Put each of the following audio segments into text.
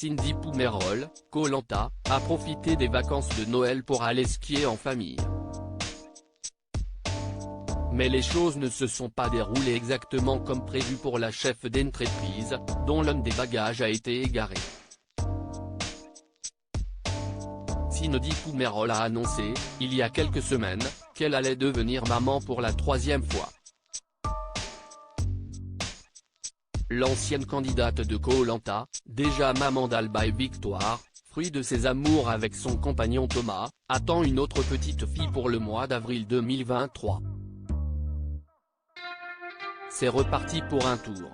Cindy Poumerol, Koh Lanta, a profité des vacances de Noël pour aller skier en famille. Mais les choses ne se sont pas déroulées exactement comme prévu pour la chef d'entreprise, dont l'un des bagages a été égaré. Cindy Poumerol a annoncé, il y a quelques semaines, qu'elle allait devenir maman pour la 3e fois. L'ancienne candidate de Koh Lanta, déjà maman d'Alba et Victoire, fruit de ses amours avec son compagnon Thomas, attend une autre petite fille pour le mois d'avril 2023. C'est reparti pour un tour.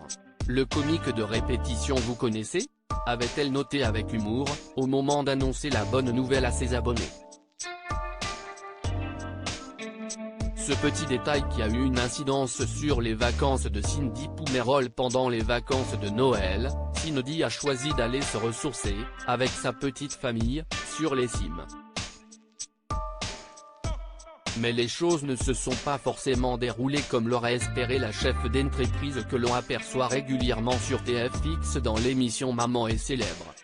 Le comique de répétition vous connaissez ? Avait-elle noté avec humour, au moment d'annoncer la bonne nouvelle à ses abonnés. Ce petit détail qui a eu une incidence sur les vacances de Cindy Poumerol pendant les vacances de Noël, Cindy a choisi d'aller se ressourcer, avec sa petite famille, sur les cimes. Mais les choses ne se sont pas forcément déroulées comme l'aurait espéré la chef d'entreprise que l'on aperçoit régulièrement sur TFX dans l'émission Maman est célèbre.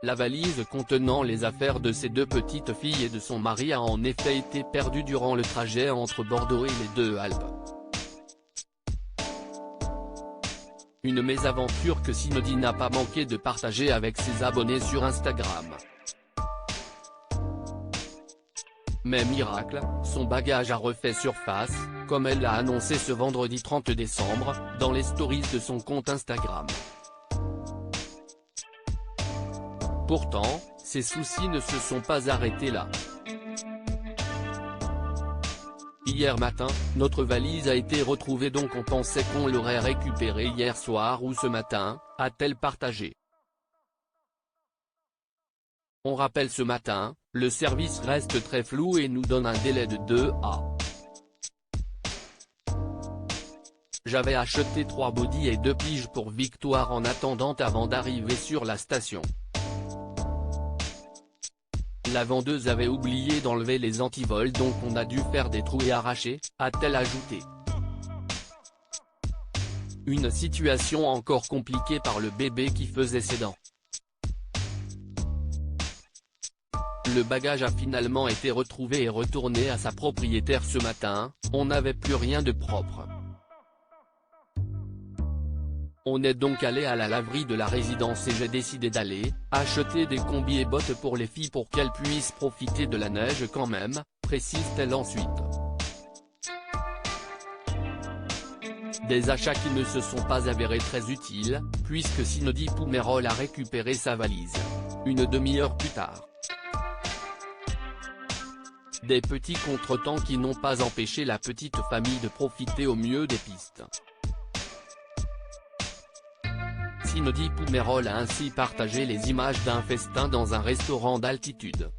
La valise contenant les affaires de ses 2 petites filles et de son mari a en effet été perdue durant le trajet entre Bordeaux et les Deux-Alpes. Une mésaventure que Cindy n'a pas manqué de partager avec ses abonnés sur Instagram. Mais miracle, son bagage a refait surface, comme elle l'a annoncé ce vendredi 30 décembre, dans les stories de son compte Instagram. Pourtant, ses soucis ne se sont pas arrêtés là. Hier matin, notre valise a été retrouvée donc on pensait qu'on l'aurait récupérée hier soir ou ce matin, a-t-elle partagé. On rappelle ce matin, le service reste très flou et nous donne un délai de 2 à. J'avais acheté 3 bodys et 2 piges pour Victoire en attendant avant d'arriver sur la station. La vendeuse avait oublié d'enlever les antivols donc on a dû faire des trous et arracher, a-t-elle ajouté. Une situation encore compliquée par le bébé qui faisait ses dents. Le bagage a finalement été retrouvé et retourné à sa propriétaire ce matin, on n'avait plus rien de propre. On est donc allé à la laverie de la résidence et j'ai décidé d'aller acheter des combis et bottes pour les filles pour qu'elles puissent profiter de la neige quand même, précise-t-elle ensuite. Des achats qui ne se sont pas avérés très utiles, puisque Cindy Poumerol a récupéré sa valise. Une demi-heure plus tard. Des petits contretemps qui n'ont pas empêché la petite famille de profiter au mieux des pistes. Cindy Poumerol a ainsi partagé les images d'un festin dans un restaurant d'altitude.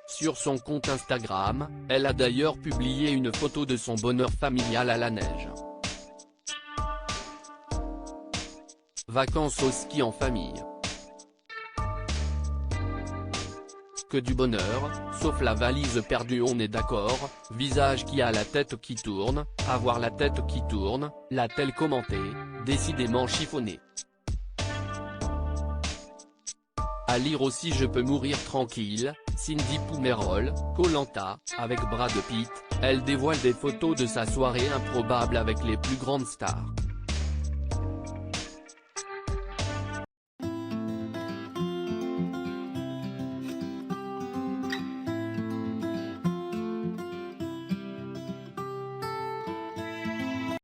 Sur son compte Instagram, elle a d'ailleurs publié une photo de son bonheur familial à la neige. Vacances au ski en famille. Que du bonheur, sauf la valise perdue on est d'accord, visage qui a la tête qui tourne, avoir la tête qui tourne, l'a-t-elle commenté, décidément chiffonné. À lire aussi Je peux mourir tranquille, Cindy Poumerol, Koh Lanta, avec Brad Pitt, elle dévoile des photos de sa soirée improbable avec les plus grandes stars.